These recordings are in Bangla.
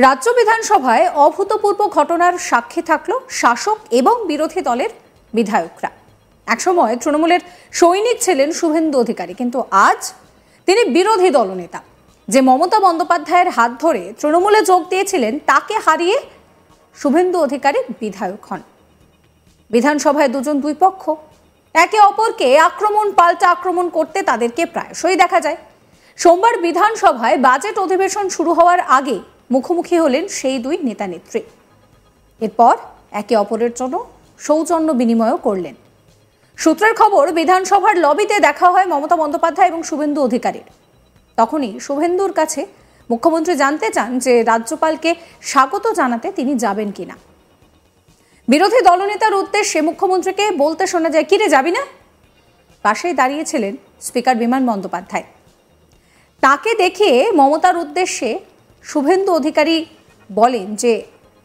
রাজ্য বিধানসভায় অভূতপূর্ব ঘটনার সাক্ষী থাকলো শাসক এবং বিরোধী দলের বিধায়করা। একসময় তৃণমূলের সৈনিক ছিলেন শুভেন্দু অধিকারী, কিন্তু আজ তিনি বিরোধী দলনেতা। যে মমতা বন্দ্যোপাধ্যায়ের হাত ধরে তৃণমূলে যোগ দিয়েছিলেন, তাকে হারিয়ে শুভেন্দু অধিকারী বিধায়ক হন। বিধানসভায় দুই পক্ষ একে অপরকে আক্রমণ পাল্টা আক্রমণ করতে তাদেরকে প্রায়শই দেখা যায়। সোমবার বিধানসভায় বাজেট অধিবেশন শুরু হওয়ার আগে মুখোমুখি হলেন সেই দুই নেতা নেত্রী। এরপর একে অপরের জন্য সৌজন্য বিনিময়ও করলেন। সূত্রের খবর, বিধানসভার লবিতে দেখা হয় মমতা বন্দ্যোপাধ্যায় এবং শুভেন্দু অধিকারীর। তখনই শুভেন্দুর কাছে মুখ্যমন্ত্রী জানতে চান যে রাজ্যপালকে স্বাগত জানাতে তিনি যাবেন কিনা। বিরোধী দলনেতার উদ্দেশ্যে মুখ্যমন্ত্রীকে বলতে শোনা যায়, কিরে যাবি না? পাশেই দাঁড়িয়েছিলেন স্পিকার বিমান বন্দ্যোপাধ্যায়। তাকে দেখে মমতার উদ্দেশ্যে শুভেন্দু অধিকারী বলেন যে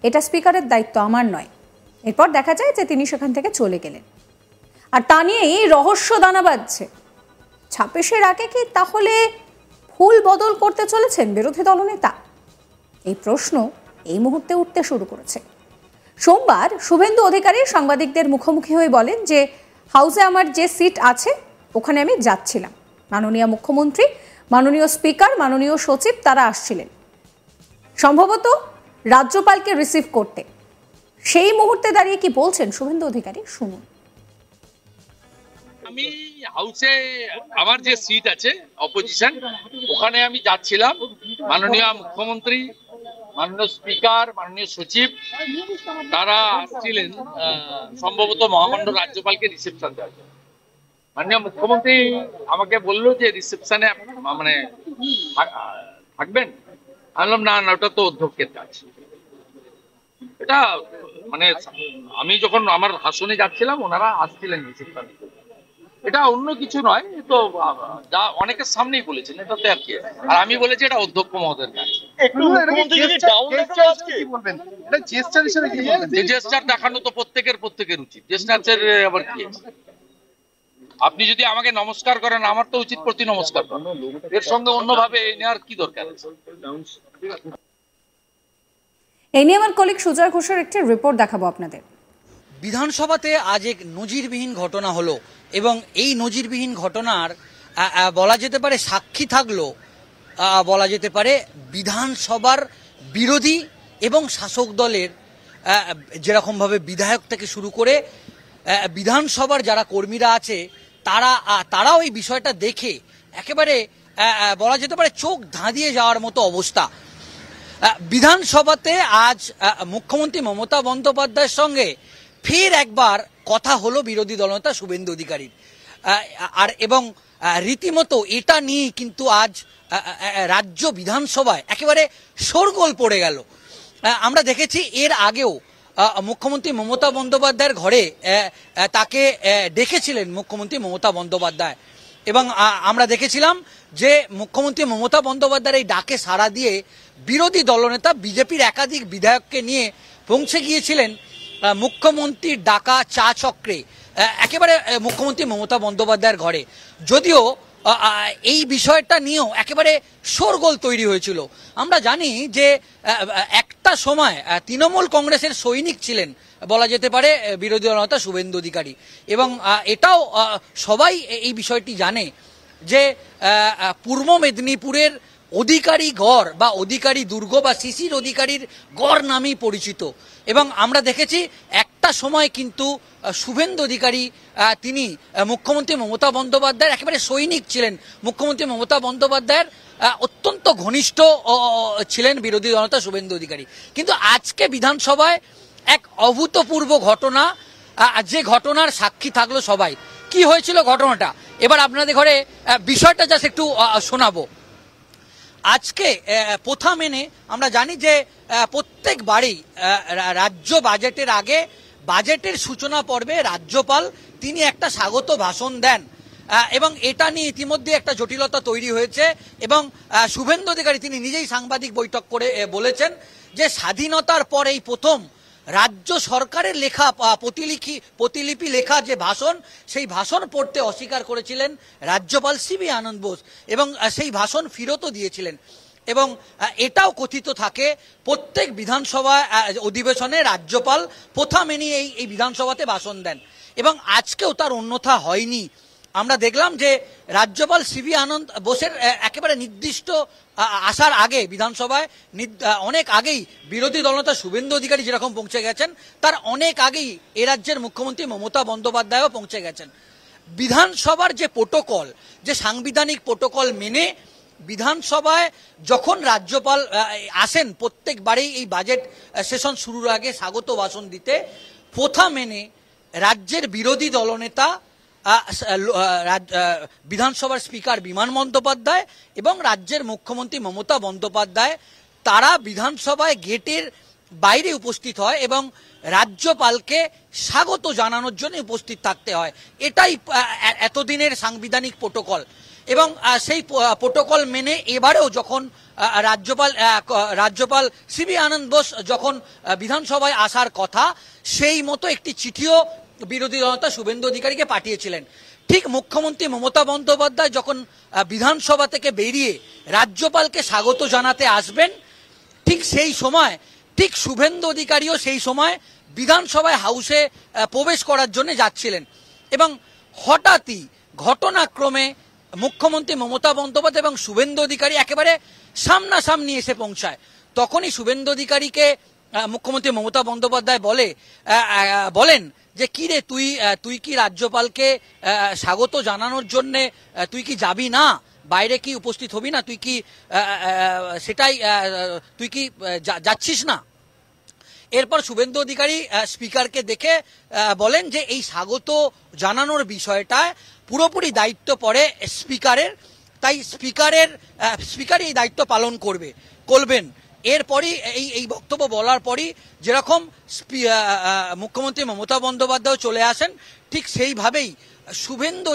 এটা স্পিকারের দায়িত্ব, আমার নয়। এরপর দেখা যায় যে তিনি সেখান থেকে চলে গেলেন। আর তা নিয়েই রহস্য দানা বাঁধছে। ২৬-এর আগে কি তাহলে ফুল বদল করতে চলেছেন বিরোধী দলনেতা? এই প্রশ্ন এই মুহূর্তে উঠতে শুরু করেছে। সোমবার শুভেন্দু অধিকারী সাংবাদিকদের মুখোমুখি হয়ে বলেন যে হাউসে আমার যে সিট আছে ওখানে আমি যাচ্ছিলাম। মাননীয় মুখ্যমন্ত্রী, মাননীয় স্পিকার, মাননীয় সচিব তারা আসছিলেন সম্ভবত রাজ্যপালকে রিসিভ করতে। সেই মুহূর্তে দাঁড়িয়ে কি বলছেন শুভেন্দু অধিকারী, শুনুন। আমি হাউসে আমার যে সিট আছে অপোজিশন, ওখানে আমি যাচ্ছিলাম। মাননীয় মুখ্যমন্ত্রী, মাননীয় স্পিকার, মাননীয় সচিব তারা আসছিলেন সম্ভবত মহামান্য রাজ্যপালকে রিসেপশন দেওয়ার জন্য। মাননীয় মুখ্যমন্ত্রী আমাকে বললো যে রিসেপশনে মানে থাকবেন। আমি বললাম না, ওটা তো অধ্যক্ষের কাজ। এটা মানে আমি যখন আমার ভাষণে যাচ্ছিলাম, ওনারা আসছিলেন রিসেপশন। এটা অন্য কিছু নয়, তো যা অনেকের সামনেই বলেছেন এটাতে আর কি। আর আমি বলেছি এটা অধ্যক্ষ মহোদয়ের কাজ। জেস্টার দেখানো তো প্রত্যেকের উচিত। জেস্টার আবার কি? আপনি যদি আমাকে নমস্কার করেন, আমার তো উচিত প্রতি নমস্কার করেন। এর সঙ্গে অন্যভাবে নেওয়ার কি দরকার আছে? এই নিয়ে আমার কলিগ সুজয় ঘোষের একটি রিপোর্ট দেখাবো আপনাদের। বিধানসভাতে আজ এক নজিরবিহীন ঘটনা হলো এবং এই নজিরবিহীন ঘটনার বলা যেতে পারে সাক্ষী থাকলো, বলা যেতে পারে বিধানসভার বিরোধী এবং শাসক দলের যেরকমভাবে বিধায়ক থেকে শুরু করে বিধানসভার যারা কর্মীরা আছে তারাও এই বিষয়টা দেখে একেবারে বলা যেতে পারে চোখ ধাঁধিয়ে যাওয়ার মতো অবস্থা। বিধানসভাতে আজ মুখ্যমন্ত্রী মমতা বন্দ্যোপাধ্যায়ের সঙ্গে ফের একবার কথা হলো বিরোধী দলনেতা শুভেন্দু অধিকারীর। আর এবং রীতিমতো এটা নিয়ে কিন্তু আজ রাজ্য বিধানসভায় একেবারে শোরগোল পড়ে গেল। আমরা দেখেছি এর আগেও মুখ্যমন্ত্রী মমতা বন্দ্যোপাধ্যায়ের ঘরে তাকে ডেকেছিলেন মুখ্যমন্ত্রী মমতা বন্দ্যোপাধ্যায় এবং আমরা দেখেছিলাম যে মুখ্যমন্ত্রী মমতা বন্দ্যোপাধ্যায়ের এই ডাকে সাড়া দিয়ে বিরোধী দলনেতা বিজেপির একাধিক বিধায়ককে নিয়ে পৌঁছে গিয়েছিলেন মুখ্যমন্ত্রীর ডাকা চা চক্রে একেবারে মুখ্যমন্ত্রী মমতা বন্দ্যোপাধ্যায়ের ঘরে। যদিও এই বিষয়টা নিয়েও একেবারে শোরগোল তৈরি হয়েছিল। আমরা জানি যে একটা সময় তৃণমূল কংগ্রেসের সৈনিক ছিলেন বলা যেতে পারে বিরোধী দলনেতা শুভেন্দু অধিকারী এবং এটাও সবাই এই বিষয়টি জানে যে পূর্ব মেদিনীপুরের অধিকারী গড় বা অধিকারী দুর্গ বা শিশির অধিকারীর গড় নামেই পরিচিত। এবং আমরা দেখেছি একটা সময় কিন্তু শুভেন্দু অধিকারী তিনি মুখ্যমন্ত্রী মমতা বন্দ্যোপাধ্যায়ের একেবারে সৈনিক ছিলেন। মুখ্যমন্ত্রী মমতা বন্দ্যোপাধ্যায়ের অত্যন্ত ঘনিষ্ঠ ছিলেন বিরোধী দলনেতা শুভেন্দু অধিকারী। কিন্তু আজকে বিধানসভায় এক অভূতপূর্ব ঘটনা, যে ঘটনার সাক্ষী থাকলো সবাই। কি হয়েছিল ঘটনাটা এবার আপনাদের ঘরে বিষয়টা জাস্ট একটু শোনাবো। আজকে প্রথা মেনে আমরা জানি যে প্রত্যেকবারই রাজ্য বাজেটের আগে বাজেটের সূচনা পর্বে রাজ্যপাল তিনি একটা স্বাগত ভাষণ দেন এবং এটা নিয়ে ইতিমধ্যে একটা জটিলতা তৈরি হয়েছে এবং শুভেন্দু অধিকারী তিনি নিজেই সাংবাদিক বৈঠক করে বলেছেন যে স্বাধীনতার পর এই প্রথম রাজ্য সরকারের লেখা প্রতিলিপি লেখা যে ভাষণ, সেই ভাষণ পড়তে অস্বীকার করেছিলেন রাজ্যপাল সিবি আনন্দ বোস এবং সেই ভাষণ ফেরতও দিয়েছিলেন। এবং এটাও কথিত থাকে প্রত্যেক বিধানসভা অধিবেশনে রাজ্যপাল প্রথা মেনে এই বিধানসভাতে ভাষণ দেন, এবং আজকেও তার অন্যথা হয়নি। আমরা দেখলাম যে রাজ্যপাল সিভি আনন্দ বোসের একেবারে নির্দিষ্ট আসার আগে বিধানসভায় অনেক আগেই বিরোধী দলনেতা শুভেন্দু অধিকারী যেরকম পৌঁছে গেছেন, তার অনেক আগেই এ রাজ্যের মুখ্যমন্ত্রী মমতা বন্দ্যোপাধ্যায়ও পৌঁছে গেছেন। বিধানসভার যে প্রোটোকল, যে সাংবিধানিক প্রোটোকল মেনে বিধানসভায় যখন রাজ্যপাল আসেন প্রত্যেকবারেই এই বাজেট সেশন শুরুর আগে স্বাগত ভাষণ দিতে, প্রথা মেনে রাজ্যের বিরোধী দলনেতা বিধানসভার স্পিকার বিমান বন্দ্যোপাধ্যায় এবং রাজ্যের মুখ্যমন্ত্রী মমতা বন্দ্যোপাধ্যায় তারা বিধানসভায় গেটের বাইরে উপস্থিত হয় এবং রাজ্যপালকে স্বাগত জানানোর জন্য উপস্থিত থাকতে হয়। এটাই এতদিনের সাংবিধানিক প্রোটোকল, এবং সেই প্রোটোকল মেনে এবারেও যখন রাজ্যপাল সিভি আনন্দ বোস যখন বিধানসভায় আসার কথা, সেই মতো একটি চিঠিও বিরোধী দলনেতা শুভেন্দু অধিকারীকে পাঠিয়েছিলেন। ঠিক মুখ্যমন্ত্রী মমতা বন্দ্যোপাধ্যায় যখন বিধানসভা থেকে বেরিয়ে রাজ্যপালকে স্বাগত জানাতে আসবেন, ঠিক সেই সময় ঠিক শুভেন্দু অধিকারীও সেই সময় বিধানসভায় হাউসে প্রবেশ করার জন্য যাচ্ছিলেন, এবং হঠাৎই ঘটনাক্রমে মুখ্যমন্ত্রী মমতা বন্দ্যোপাধ্যায় এবং শুভেন্দু অধিকারী একেবারে সামনাসামনি এসে পৌঁছায়। তখনই শুভেন্দু অধিকারীকে মুখ্যমন্ত্রী মমতা বন্দ্যোপাধ্যায় বলেন যে কি রে, তুই কি রাজ্যপালকে স্বাগত জানানোর জন্যে তুই কি যাবি না, বাইরে কি উপস্থিত হবি না, তুই কি যাচ্ছিস না? এরপর শুভেন্দু অধিকারী স্পিকারকে দেখে বলেন যে এই স্বাগত জানানোর বিষয়টা পুরোপুরি দায়িত্ব পড়ে স্পিকারের, তাই স্পিকার এই দায়িত্ব পালন করবেন। এরপরই এই বক্তব্য বলার পরই যেরকম মুখ্যমন্ত্রী মমতা বন্দ্যোপাধ্যায় চলে আসেন, ঠিক সেইভাবেই শুভেন্দু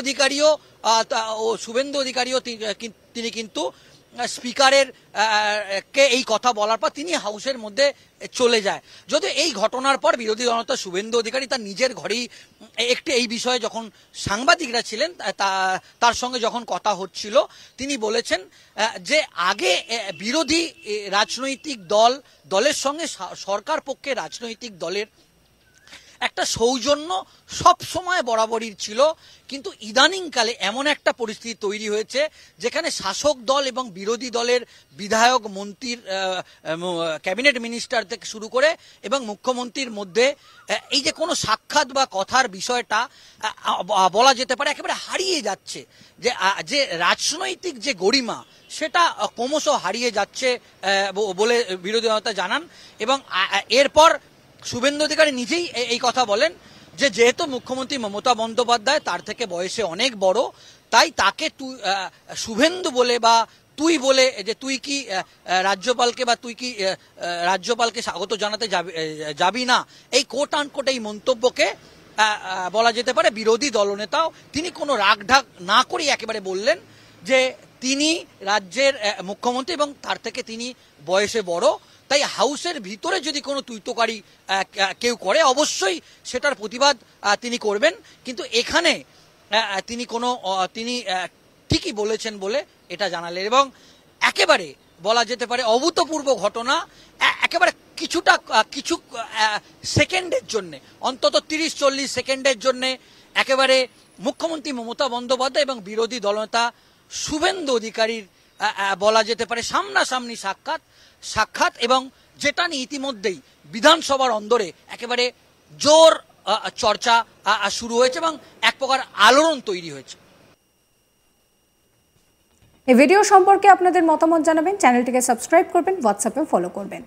অধিকারীও তিনি কিন্তু স্পিকারের কে এই কথা বলার পর তিনি হাউসের মধ্যে চলে যায়। যদিও এই ঘটনার পর বিরোধী দলনেতা শুভেন্দু অধিকারী তার নিজের ঘরেই এই বিষয়ে যখন সাংবাদিকরা ছিলেন তার সঙ্গে যখন কথা হচ্ছিল, তিনি বলেছেন যে আগে বিরোধী রাজনৈতিক দলের সঙ্গে সরকার পক্ষে রাজনৈতিক দলের একটা সৌজন্য সব সময় বরাবরই ছিল, কিন্তু ইদানিংকালে এমন একটা পরিস্থিতি তৈরি হয়েছে যেখানে শাসক দল এবং বিরোধী দলের বিধায়ক, মন্ত্রীর, ক্যাবিনেট মিনিস্টার থেকে শুরু করে এবং মুখ্যমন্ত্রীর মধ্যে এই যে কোনো সাক্ষাৎ বা কথার বিষয়টা বলা যেতে পারে একেবারে হারিয়ে যাচ্ছে, যে রাজনৈতিক যে গরিমা সেটা ক্রমশ হারিয়ে যাচ্ছে বলে বিরোধী দলনেতা জানান। এবং এরপর শুভেন্দু অধিকারী নিজেই এই কথা বলেন যে যেহেতু মুখ্যমন্ত্রী মমতা বন্দ্যোপাধ্যায় তার থেকে বয়সে অনেক বড়, তাই তাকে শুভেন্দু বলে বা তুই বলে যে তুই কি রাজ্যপালকে স্বাগত জানাতে যাবি না, এই কোট আনকোট এই মন্তব্যকে বলা যেতে পারে বিরোধী দলনেতাও তিনি কোনো রাগঢাক না করে একেবারে বললেন যে তিনি রাজ্যের মুখ্যমন্ত্রী এবং তার থেকে তিনি বয়সে বড়, তাই হাউসের ভিতরে যদি কোনো তুইতকারী কেউ করে অবশ্যই সেটার প্রতিবাদ তিনি করবেন, কিন্তু এখানে তিনি ঠিকই বলেছেন বলে এটা জানালেন। এবং একেবারে বলা যেতে পারে অভূতপূর্ব ঘটনা, একেবারে কিছু সেকেন্ডের জন্য, অন্তত 30-40 সেকেন্ডের জন্য একেবারে মুখ্যমন্ত্রী মমতা বন্দ্যোপাধ্যায় এবং বিরোধী দলনেতা শুভেন্দু অধিকারীর বলা যেতে পারে সামনাসামনি সাক্ষাৎ, এবং যেটা নিয়ে ইতিমধ্যেই বিধানসভার অন্দরে একেবারে জোর চর্চা শুরু হয়েছে এবং এক প্রকার আলোড়ন তৈরি হয়েছে। এই ভিডিও সম্পর্কে আপনাদের মতামত জানাবেন, চ্যানেলটিকে সাবস্ক্রাইব করবেন, হোয়াটসঅ্যাপে ফলো করবেন।